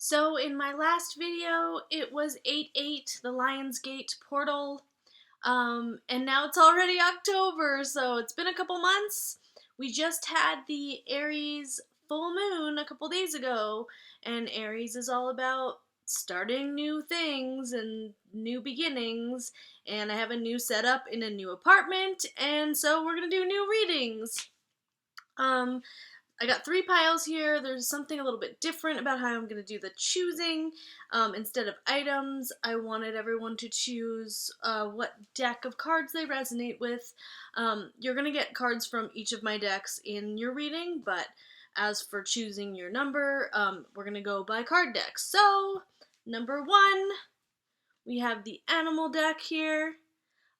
So in my last video, it was 8/8, the Lionsgate portal, and now it's already October, so it's been a couple months. We just had the Aries Full Moon a couple days ago, and Aries is all about starting new things and new beginnings, and I have a new setup in a new apartment, and so we're gonna do new readings. Um, I got 3 piles here. There's something a little bit different about how I'm going to do the choosing. Instead of items, I wanted everyone to choose what deck of cards they resonate with. You're going to get cards from each of my decks in your reading, but as for choosing your number, we're going to go by card decks. So, number 1, we have the animal deck here.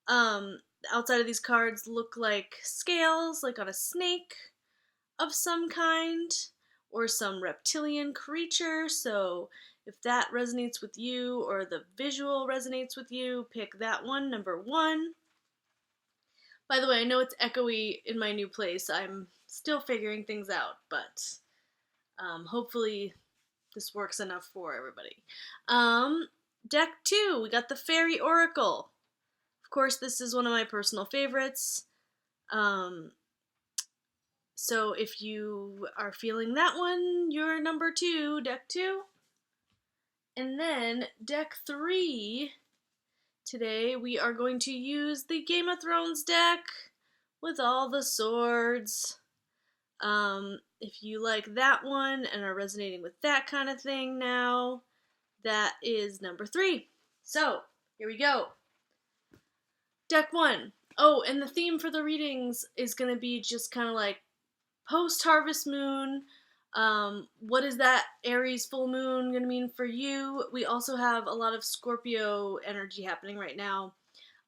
The outside of these cards look like scales, like on a snake of some kind, or some reptilian creature, so if that resonates with you or the visual resonates with you, pick that one, number 1. By the way, I know it's echoey in my new place. I'm still figuring things out, but hopefully this works enough for everybody. Deck 2, we got the Fairy Oracle. Of course, this is one of my personal favorites. So if you are feeling that one, you're number 2, deck 2. And then deck 3, today we are going to use the Game of Thrones deck with all the swords. If you like that one and are resonating with that kind of thing now, that is number 3. So, here we go. Deck 1. Oh, and the theme for the readings is going to be just kind of like post-harvest moon. What is that Aries full moon going to mean for you? We also have a lot of Scorpio energy happening right now,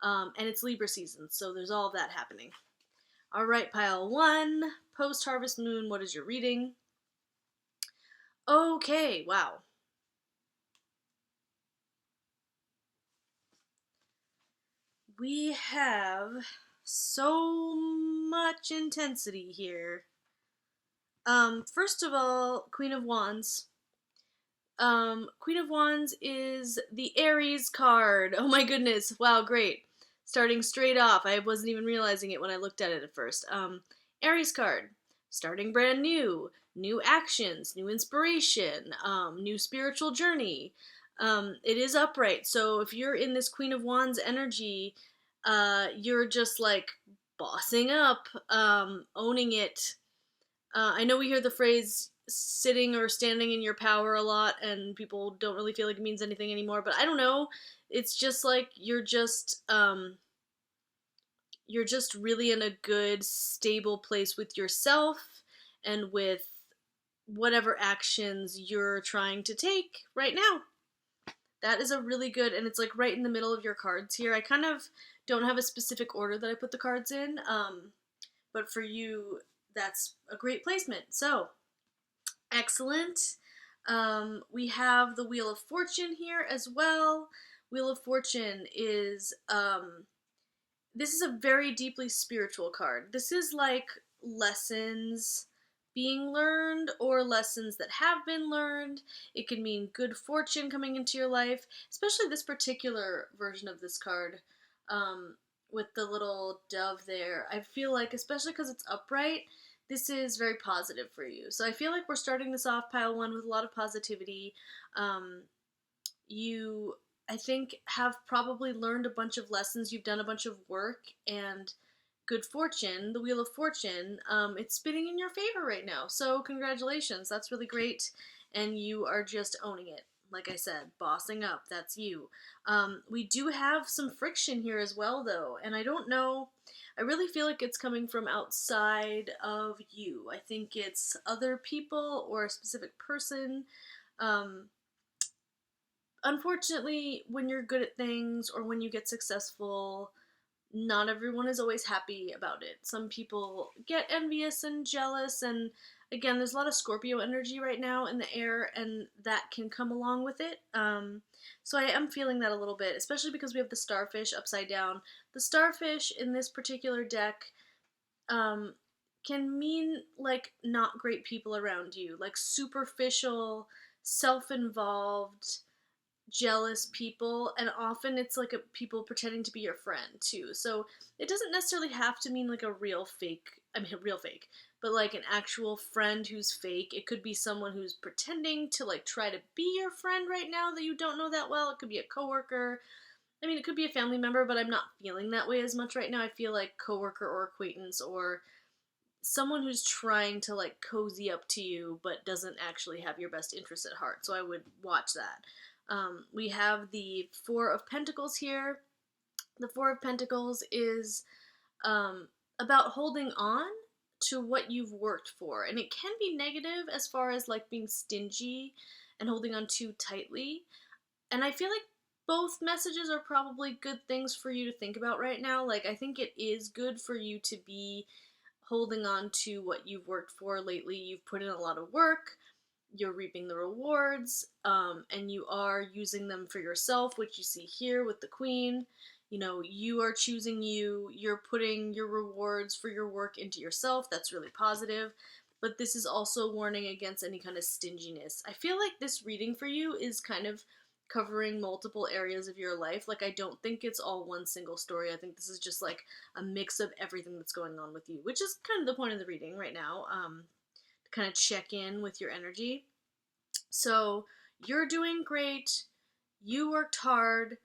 and it's Libra season, so there's all of that happening. All right, pile 1, post-harvest moon, what is your reading? Okay, wow. We have so much intensity here. First of all, Queen of Wands. Queen of Wands is the Aries card. Oh my goodness. Wow, great. Starting straight off. I wasn't even realizing it when I looked at it at first. Aries card. Starting brand new. New actions. New inspiration. New spiritual journey. It is upright. So if you're in this Queen of Wands energy, you're just like bossing up, owning it. I know we hear the phrase sitting or standing in your power a lot, and people don't really feel like it means anything anymore, but I don't know. It's just like you're just really in a good, stable place with yourself and with whatever actions you're trying to take right now. That is a really good, and it's like right in the middle of your cards here. I kind of don't have a specific order that I put the cards in, but for you, that's a great placement. So, excellent. We have the Wheel of Fortune here as well. Wheel of Fortune is, this is a very deeply spiritual card. This is like lessons being learned or lessons that have been learned. It can mean good fortune coming into your life, especially this particular version of this card. With the little dove there. I feel like, especially because it's upright, this is very positive for you. So I feel like we're starting this off, pile 1, with a lot of positivity. You, I think, have probably learned a bunch of lessons. You've done a bunch of work, and good fortune, the Wheel of Fortune, it's spinning in your favor right now. So congratulations. That's really great, and you are just owning it. Like I said, bossing up, that's you. We do have some friction here as well, though, and I don't know, I really feel like it's coming from outside of you. I think it's other people or a specific person. Unfortunately, when you're good at things or when you get successful, not everyone is always happy about it. Some people get envious and jealous, and again, there's a lot of Scorpio energy right now in the air, and that can come along with it. So I am feeling that a little bit, especially because we have the starfish upside down. The starfish in this particular deck can mean like not great people around you, like superficial, self-involved, jealous people, and often it's like people pretending to be your friend too. So it doesn't necessarily have to mean like a real fake, real fake, but like an actual friend who's fake. It could be someone who's pretending to like try to be your friend right now that you don't know that well. It could be a coworker. I mean, it could be a family member, but I'm not feeling that way as much right now. I feel like coworker or acquaintance or someone who's trying to like cozy up to you but doesn't actually have your best interest at heart. So I would watch that. We have the Four of Pentacles here. The Four of Pentacles is about holding on to what you've worked for, and it can be negative as far as like being stingy and holding on too tightly. And I feel like both messages are probably good things for you to think about right now. Like, I think it is good for you to be holding on to what you've worked for lately. You've put in a lot of work, you're reaping the rewards, and you are using them for yourself, which you see here with the Queen. You know, you are choosing you, you're putting your rewards for your work into yourself. That's really positive. But this is also warning against any kind of stinginess. I feel like this reading for you is kind of covering multiple areas of your life. Like, I don't think it's all one single story. I think this is just like a mix of everything that's going on with you, which is kind of the point of the reading right now, to kind of check in with your energy. So you're doing great. You worked hard.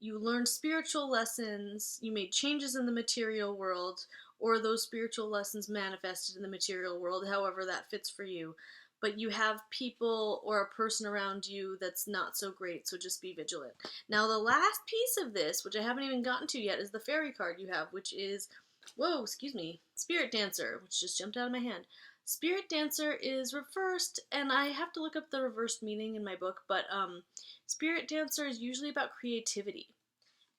You learned spiritual lessons. You made changes in the material world, or those spiritual lessons manifested in the material world, however that fits for you. But you have people or a person around you that's not so great, so just be vigilant. Now, the last piece of this, which I haven't even gotten to yet, is the fairy card you have, which is, whoa, excuse me, Spirit Dancer, which just jumped out of my hand. Spirit Dancer is reversed, and I have to look up the reversed meaning in my book, but Spirit Dancer is usually about creativity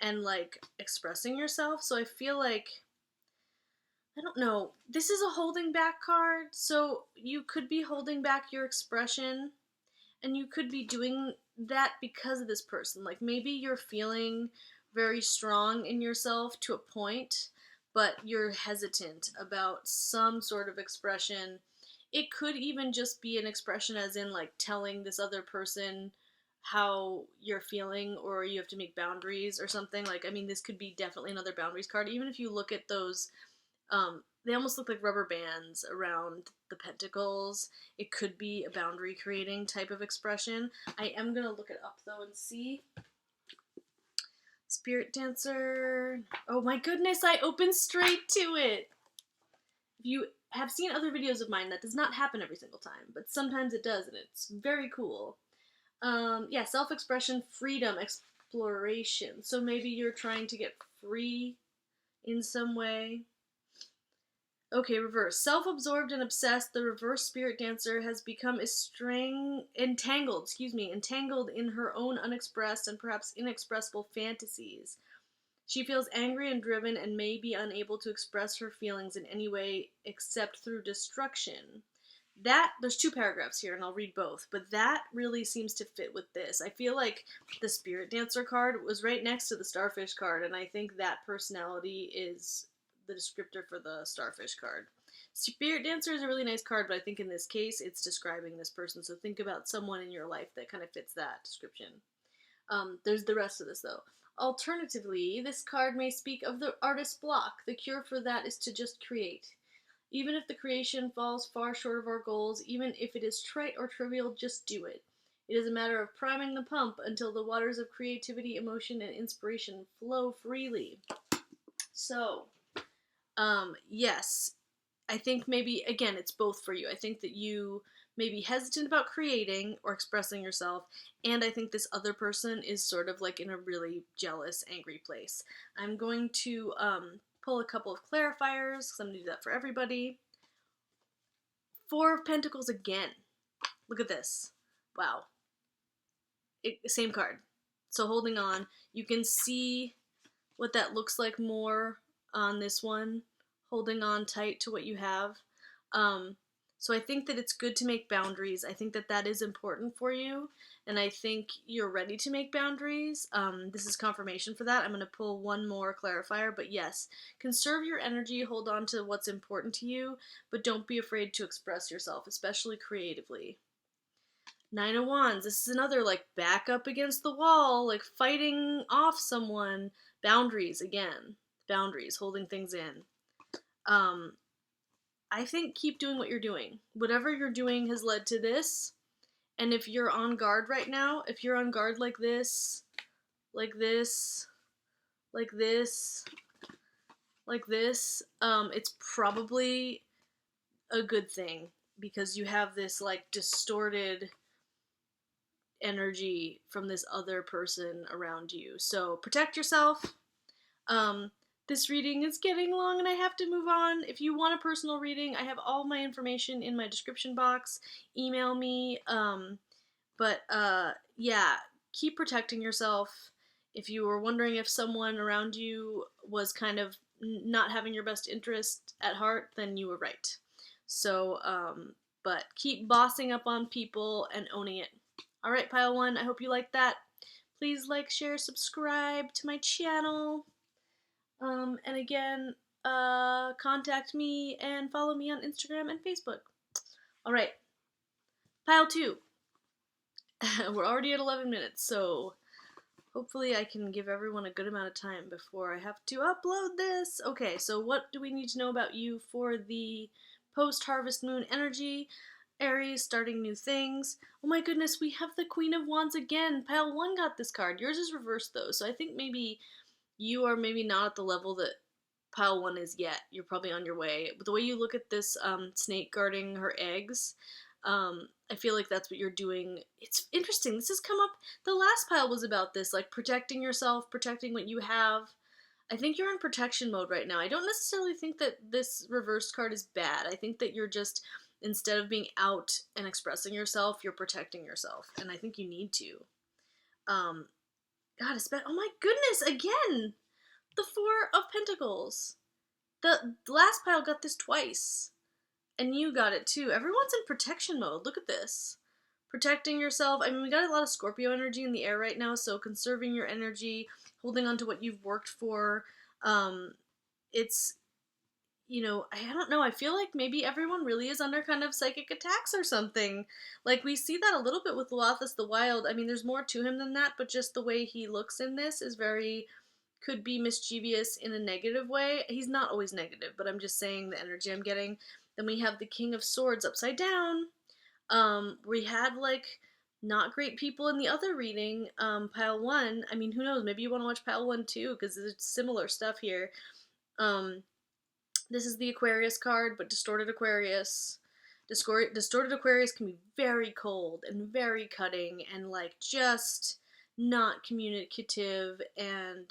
and like expressing yourself. So I feel like, I don't know, this is a holding back card, so you could be holding back your expression, and you could be doing that because of this person. Like, maybe you're feeling very strong in yourself to a point, but you're hesitant about some sort of expression. It could even just be an expression as in like telling this other person how you're feeling, or you have to make boundaries or something. Like, I mean, this could be definitely another boundaries card. Even if you look at those, they almost look like rubber bands around the pentacles. It could be a boundary creating type of expression. I am going to look it up though and see. Spirit Dancer. Oh my goodness, I opened straight to it. If you have seen other videos of mine, that does not happen every single time, but sometimes it does, and it's very cool. Yeah, self-expression, freedom, exploration. So maybe you're trying to get free in some way. Okay, reverse. Self-absorbed and obsessed, the reverse Spirit Dancer has become entangled in her own unexpressed and perhaps inexpressible fantasies. She feels angry and driven and may be unable to express her feelings in any way except through destruction. There's two paragraphs here, and I'll read both, but that really seems to fit with this. I feel like the Spirit Dancer card was right next to the Starfish card, and I think that personality is the descriptor for the Starfish card. Spirit Dancer is a really nice card, but I think in this case it's describing this person, so think about someone in your life that kind of fits that description. There's the rest of this though. Alternatively, this card may speak of the artist's block. The cure for that is to just create. Even if the creation falls far short of our goals, even if it is trite or trivial, just do it. It is a matter of priming the pump until the waters of creativity, emotion, and inspiration flow freely. So, yes, I think maybe, again, it's both for you. I think that you may be hesitant about creating or expressing yourself, and I think this other person is sort of like in a really jealous, angry place. I'm going to pull a couple of clarifiers, because I'm going to do that for everybody. Four of Pentacles again. Look at this. Wow. Same card. So holding on. You can see what that looks like more on this one. Holding on tight to what you have. So I think that it's good to make boundaries. I think that that is important for you, and I think you're ready to make boundaries. This is confirmation for that. I'm going to pull one more clarifier, but yes, conserve your energy, hold on to what's important to you, but don't be afraid to express yourself, especially creatively. Nine of Wands. This is another, like, back up against the wall, like, fighting off someone. Boundaries, again. Boundaries, holding things in. I think keep doing what you're doing. Whatever you're doing has led to this. And if you're on guard right now, if you're on guard like this, like this, like this, like this, it's probably a good thing because you have this, like, distorted energy from this other person around you. So protect yourself. Um, this reading is getting long and I have to move on. If you want a personal reading, I have all my information in my description box. Email me. Yeah, keep protecting yourself. If you were wondering if someone around you was kind of not having your best interest at heart, then you were right. So, but keep bossing up on people and owning it. All right, Pile 1, I hope you liked that. Please like, share, subscribe to my channel. And again, contact me and follow me on Instagram and Facebook. All right, Pile 2. We're already at 11 minutes, so hopefully I can give everyone a good amount of time before I have to upload this. Okay, so what do we need to know about you for the post-harvest moon energy? Aries, starting new things. Oh my goodness, we have the Queen of Wands again. Pile 1 got this card. Yours is reversed though, so I think maybe you are maybe not at the level that Pile 1 is yet. You're probably on your way. But the way you look at this snake guarding her eggs, I feel like that's what you're doing. It's interesting. This has come up. The last pile was about this, like protecting yourself, protecting what you have. I think you're in protection mode right now. I don't necessarily think that this reversed card is bad. I think that you're just, instead of being out and expressing yourself, you're protecting yourself. And I think you need to. God, oh my goodness, again! The Four of Pentacles. The last pile got this twice. And you got it too. Everyone's in protection mode. Look at this. Protecting yourself. I mean, we got a lot of Scorpio energy in the air right now, so conserving your energy, holding on to what you've worked for. It's, I don't know. I feel like maybe everyone really is under kind of psychic attacks or something. Like, we see that a little bit with Lothus the Wild. I mean, there's more to him than that, but just the way he looks in this is could be mischievous in a negative way. He's not always negative, but I'm just saying the energy I'm getting. Then we have the King of Swords upside down. We had, like, not great people in the other reading, Pile 1. I mean, who knows? Maybe you want to watch Pile 1 too, because there's similar stuff here. This is the Aquarius card, but Distorted Aquarius. Distorted Aquarius can be very cold and very cutting and, like, just not communicative and,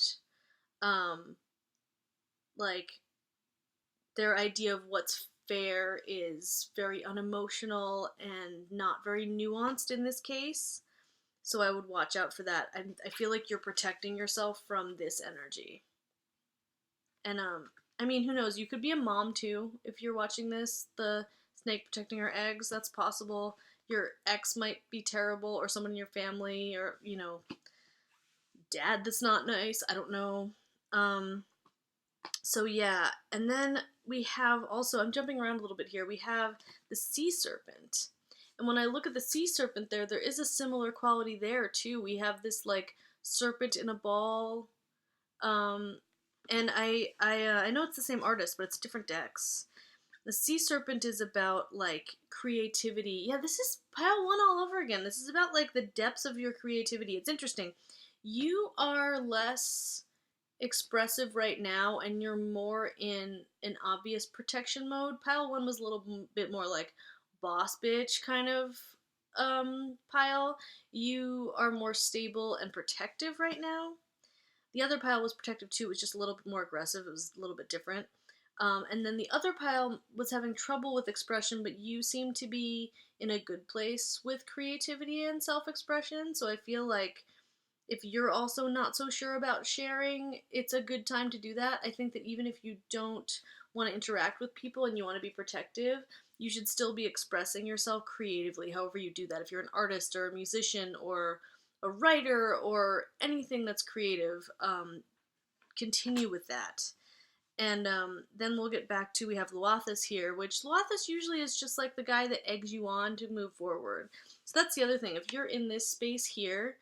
like, their idea of what's fair is very unemotional and not very nuanced in this case. So I would watch out for that. I feel like you're protecting yourself from this energy. And, I mean, who knows? You could be a mom too if you're watching this. The snake protecting her eggs, that's possible. Your ex might be terrible, or someone in your family, or, dad that's not nice. I don't know. So yeah, and then we have also, I'm jumping around a little bit here, we have the sea serpent. And when I look at the sea serpent there is a similar quality there too. We have this, like, serpent in a ball. And I know it's the same artist, but it's different decks. The sea serpent is about, like, creativity. Yeah, this is Pile 1 all over again. This is about, like, the depths of your creativity. It's interesting. You are less expressive right now, and you're more in an obvious protection mode. Pile 1 was a little bit more like boss bitch kind of pile. You are more stable and protective right now. The other pile was protective too. It was just a little bit more aggressive. It was a little bit different. And then the other pile was having trouble with expression, but you seem to be in a good place with creativity and self-expression. So I feel like if you're also not so sure about sharing, it's a good time to do that. I think that even if you don't want to interact with people and you want to be protective, you should still be expressing yourself creatively, however you do that. If you're an artist or a musician or a writer or anything that's creative, continue with that. And then we'll get back to, we have Luathus here, which Luathus usually is just like the guy that eggs you on to move forward. So that's the other thing. If you're in this space here,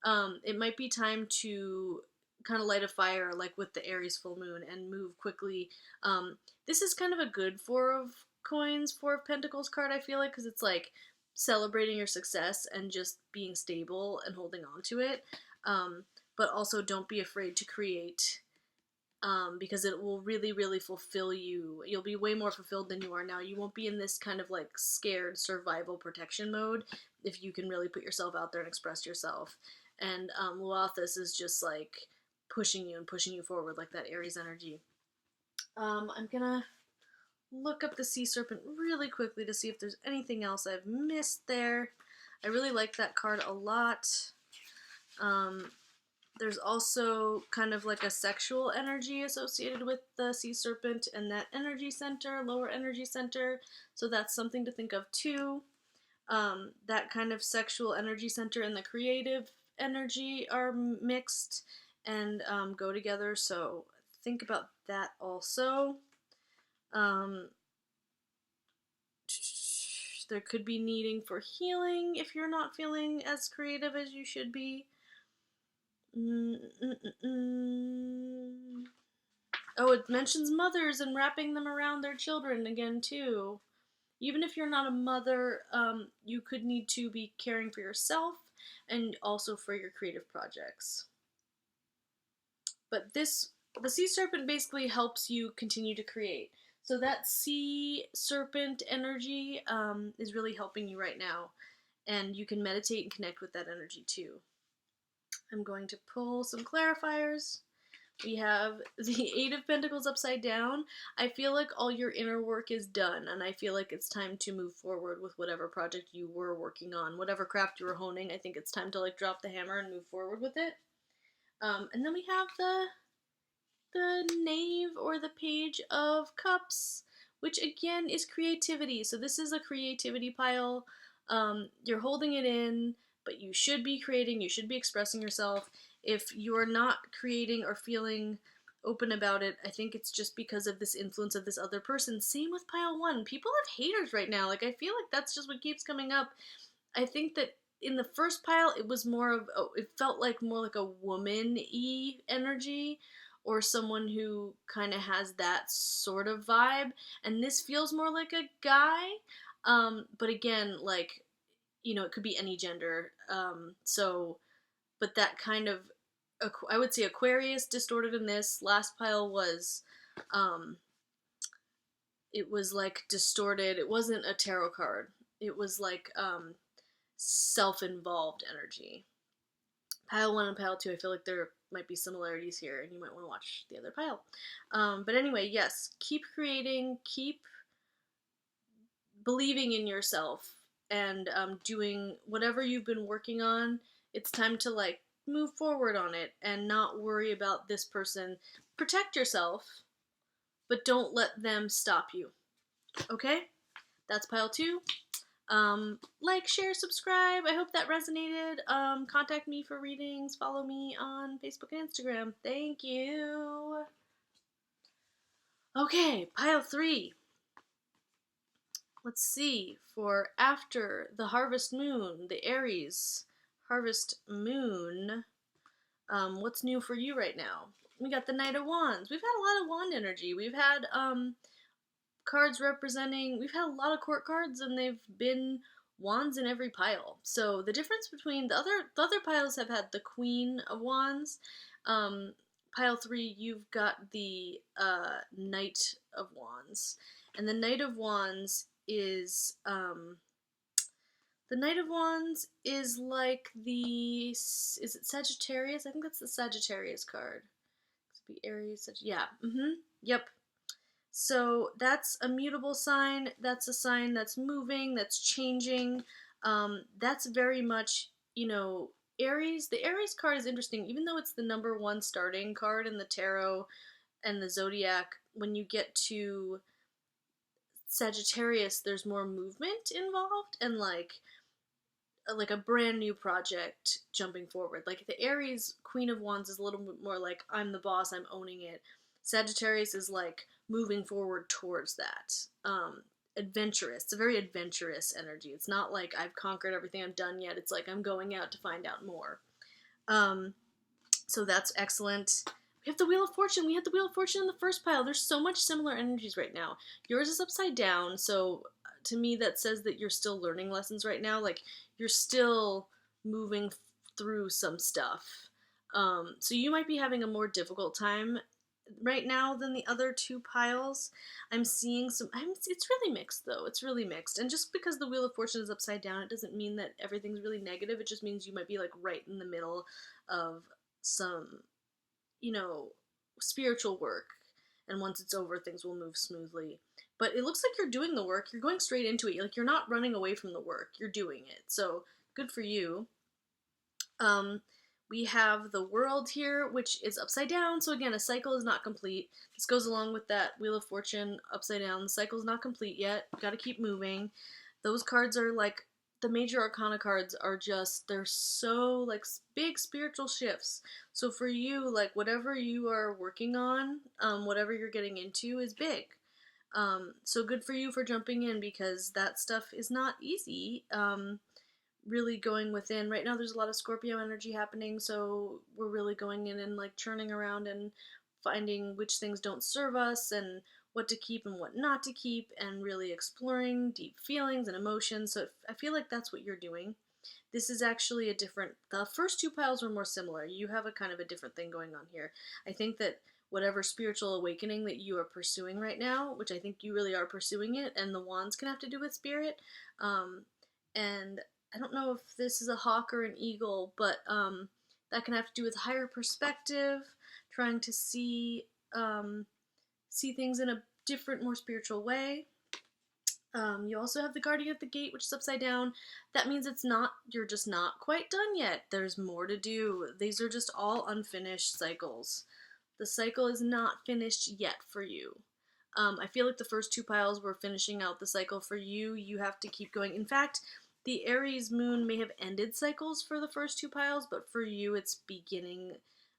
it might be time to kind of light a fire, like with the Aries Full Moon, and move quickly. This is kind of a good Four of Coins, Four of Pentacles card, I feel like, because it's like celebrating your success and just being stable and holding on to it. But also don't be afraid to create, because it will really, really fulfill you. You'll be way more fulfilled than you are now. You won't be in this kind of like scared survival protection mode if you can really put yourself out there and express yourself. And Luathus is just like pushing you and pushing you forward, like that Aries energy. I'm gonna look up the Sea Serpent really quickly to see if there's anything else I've missed there. I really like that card a lot. There's also kind of like a sexual energy associated with the Sea Serpent and that energy center, lower energy center, so that's something to think of too. That kind of sexual energy center and the creative energy are mixed and go together, so think about that also. There could be needing for healing if you're not feeling as creative as you should be. Oh, it mentions mothers and wrapping them around their children again, too. Even if you're not a mother, you could need to be caring for yourself and also for your creative projects. But the Sea Serpent basically helps you continue to create. So that Sea Serpent energy is really helping you right now. And you can meditate and connect with that energy, too. I'm going to pull some clarifiers. We have the Eight of Pentacles upside down. I feel like all your inner work is done, and I feel like it's time to move forward with whatever project you were working on, whatever craft you were honing. I think it's time to like drop the hammer and move forward with it. And then we have the Knave, or the Page of Cups, which again is creativity. So this is a creativity pile. You're holding it in, but you should be creating, you should be expressing yourself. If you're not creating or feeling open about it, I think it's just because of this influence of this other person. Same with pile one. People have haters right now. Like, I feel like that's just what keeps coming up. I think that in the first pile, it was more of, it felt like more like a woman-y energy, or someone who kind of has that sort of vibe. And this feels more like a guy. But again, like, you know, it could be any gender. But that kind of, I would say Aquarius distorted in this. Last pile was, it was like distorted. It wasn't a tarot card. It was like self-involved energy. Pile 1 and pile 2, I feel like there might be similarities here, and you might want to watch the other pile. But anyway, yes, keep creating, keep believing in yourself, and doing whatever you've been working on. It's time to like move forward on it and not worry about this person. Protect yourself, but don't let them stop you. Okay? That's pile 2. Like, share, subscribe. I hope that resonated. Contact me for readings. Follow me on Facebook and Instagram. Thank you. Okay, pile 3. Let's see, for after the Harvest Moon, the Aries Harvest Moon, what's new for you right now? We got the Knight of Wands. We've had a lot of wand energy. We've had cards representing, we've had a lot of court cards, and they've been wands in every pile. So the difference between the other piles have had the Queen of Wands. Pile 3, you've got the Knight of Wands. And the Knight of Wands is like the, is it Sagittarius? I think that's the Sagittarius card. It could be Aries, yeah, yep. So that's a mutable sign. That's a sign that's moving, that's changing. That's very much, you know, Aries. The Aries card is interesting, even though it's the number 1 starting card in the tarot and the zodiac. When you get to Sagittarius, there's more movement involved, and like a brand new project jumping forward. Like the Aries Queen of Wands is a little bit more like, I'm the boss, I'm owning it. Sagittarius is like moving forward towards that. Adventurous. It's a very adventurous energy. It's not like I've conquered everything I've done yet. It's like I'm going out to find out more. So that's excellent. We have the Wheel of Fortune. We had the Wheel of Fortune in the first pile. There's so much similar energies right now. Yours is upside down, so to me that says that you're still learning lessons right now. Like, you're still moving through some stuff. So you might be having a more difficult time right now than the other two piles. I'm seeing it's really mixed though. It's really mixed. And just because the Wheel of Fortune is upside down, it doesn't mean that everything's really negative. It just means you might be like right in the middle of some, spiritual work. And once it's over, things will move smoothly. But it looks like you're doing the work. You're going straight into it. Like, you're not running away from the work. You're doing it. So good for you. We have the World here, which is upside down. So again, a cycle is not complete. This goes along with that Wheel of Fortune upside down. The cycle is not complete yet. Got to keep moving. Those cards are like, the major arcana cards are just, they're so like big spiritual shifts. So for you, like, whatever you are working on, whatever you're getting into is big. So good for you for jumping in, because that stuff is not easy. Really going within. Right now there's a lot of Scorpio energy happening, so we're really going in and like churning around and finding which things don't serve us and what to keep and what not to keep, and really exploring deep feelings and emotions. So I feel like that's what you're doing. This is actually a different, the first two piles were more similar. You have a kind of a different thing going on here. I think that whatever spiritual awakening that you are pursuing right now, which I think you really are pursuing it, and the wands can have to do with spirit, and I don't know if this is a hawk or an eagle, but that can have to do with higher perspective, trying to see things in a different, more spiritual way. You also have the Guardian at the Gate, which is upside down. That means you're just not quite done yet. There's more to do. These are just all unfinished cycles. The cycle is not finished yet for you. I feel like the first two piles were finishing out the cycle for you. You have to keep going. In fact, the Aries moon may have ended cycles for the first two piles, but for you it's beginning,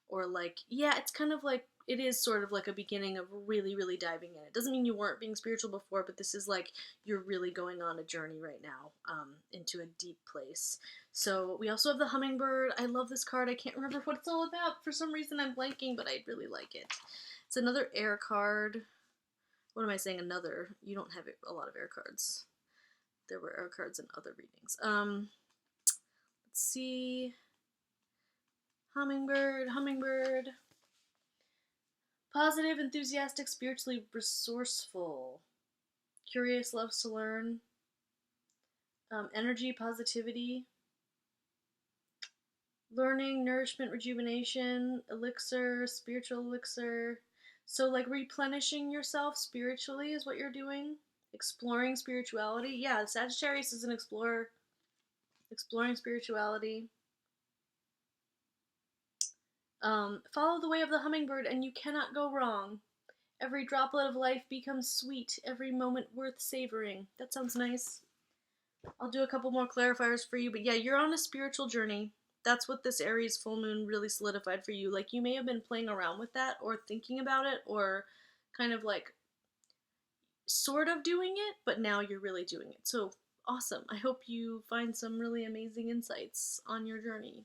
or like, yeah, it's kind of like, it is sort of like a beginning of really, really diving in. It doesn't mean you weren't being spiritual before, but this is like, you're really going on a journey right now, into a deep place. So we also have the Hummingbird. I love this card. I can't remember what it's all about. For some reason I'm blanking, but I really like it. It's another air card. What am I saying? Another? You don't have a lot of air cards. There were air cards in other readings. Let's see. Hummingbird. Positive, enthusiastic, spiritually resourceful. Curious, loves to learn. Energy, positivity. Learning, nourishment, rejuvenation, elixir, spiritual elixir. So like replenishing yourself spiritually is what you're doing. Exploring spirituality. Yeah, Sagittarius is an explorer. Exploring spirituality. Follow the way of the hummingbird and you cannot go wrong. Every droplet of life becomes sweet, every moment worth savoring. That sounds nice. I'll do a couple more clarifiers for you, but yeah, you're on a spiritual journey. That's what this Aries full moon really solidified for you. Like, you may have been playing around with that or thinking about it or kind of like sort of doing it, but now you're really doing it. So awesome. I hope you find some really amazing insights on your journey.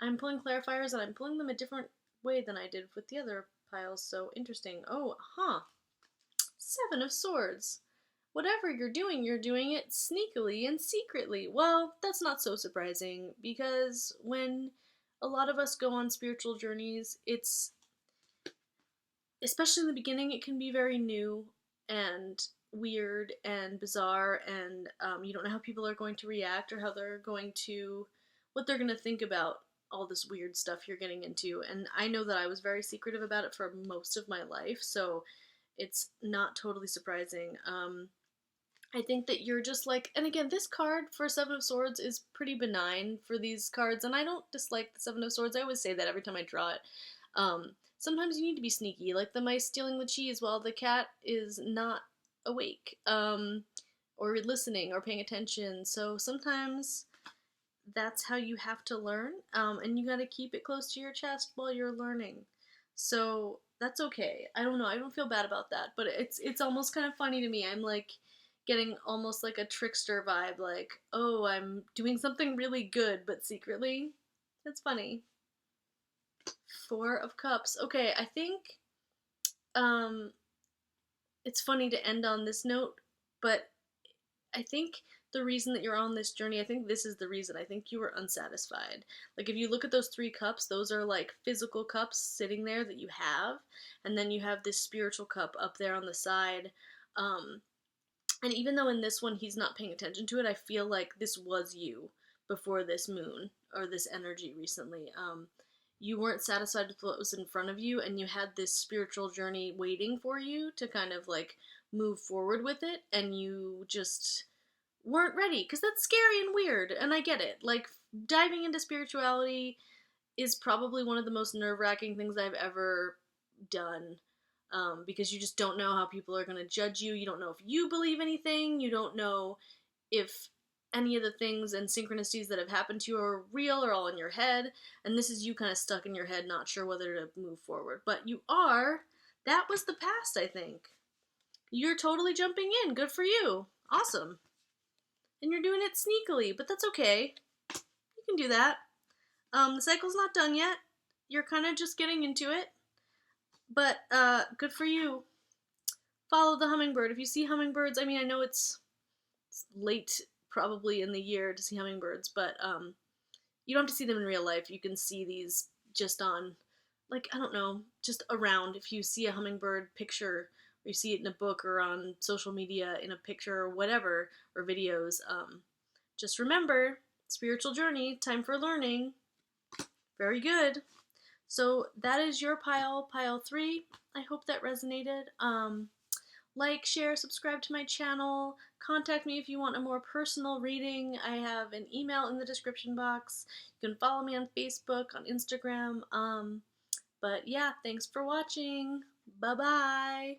I'm pulling clarifiers and I'm pulling them a different way than I did with the other piles, so interesting. Oh, Seven of Swords. Whatever you're doing it sneakily and secretly. Well, that's not so surprising, because when a lot of us go on spiritual journeys, it's, especially in the beginning, it can be very new and weird and bizarre, and you don't know how people are going to react or how they're going to, what they're going to think about all this weird stuff you're getting into. And I know that I was very secretive about it for most of my life, so it's not totally surprising. I think that you're just like, and again, this card for Seven of Swords is pretty benign for these cards, and I don't dislike the Seven of Swords. I always say that every time I draw it. Sometimes you need to be sneaky, like the mice stealing the cheese while the cat is not awake, or listening or paying attention. So sometimes that's how you have to learn, and you gotta keep it close to your chest while you're learning. So that's okay. I don't know. I don't feel bad about that, but it's almost kind of funny to me. I'm like getting almost like a trickster vibe, like, oh, I'm doing something really good, but secretly. That's funny. Four of Cups. Okay, I think um it's funny to end on this note, but I think the reason that you're on this journey, I think this is the reason. I think you were unsatisfied. Like, if you look at those three cups, those are like physical cups sitting there that you have, and then you have this spiritual cup up there on the side. Um, and even though in this one he's not paying attention to it, I feel like this was you before this moon or this energy recently. You weren't satisfied with what was in front of you, and you had this spiritual journey waiting for you to kind of like move forward with it, and you just weren't ready because that's scary and weird, and I get it. Like, diving into spirituality is probably one of the most nerve-wracking things I've ever done, because you just don't know how people are going to judge you. You don't know if you believe anything. You don't know if any of the things and synchronicities that have happened to you are real or all in your head, and this is you kind of stuck in your head, not sure whether to move forward. But you are. That was the past, I think. You're totally jumping in. Good for you. Awesome. And you're doing it sneakily, but that's okay. You can do that. The cycle's not done yet. You're kind of just getting into it, but good for you. Follow the hummingbird. If you see hummingbirds, I mean, I know it's late probably in the year to see hummingbirds, but you don't have to see them in real life. You can see these just on, like, I don't know, just around. If you see a hummingbird picture, or you see it in a book or on social media in a picture or whatever, or videos, just remember, spiritual journey, time for learning. Very good. So that is your pile 3. I hope that resonated. Like, share, subscribe to my channel. Contact me if you want a more personal reading. I have an email in the description box. You can follow me on Facebook, on Instagram. But yeah, thanks for watching. Bye-bye.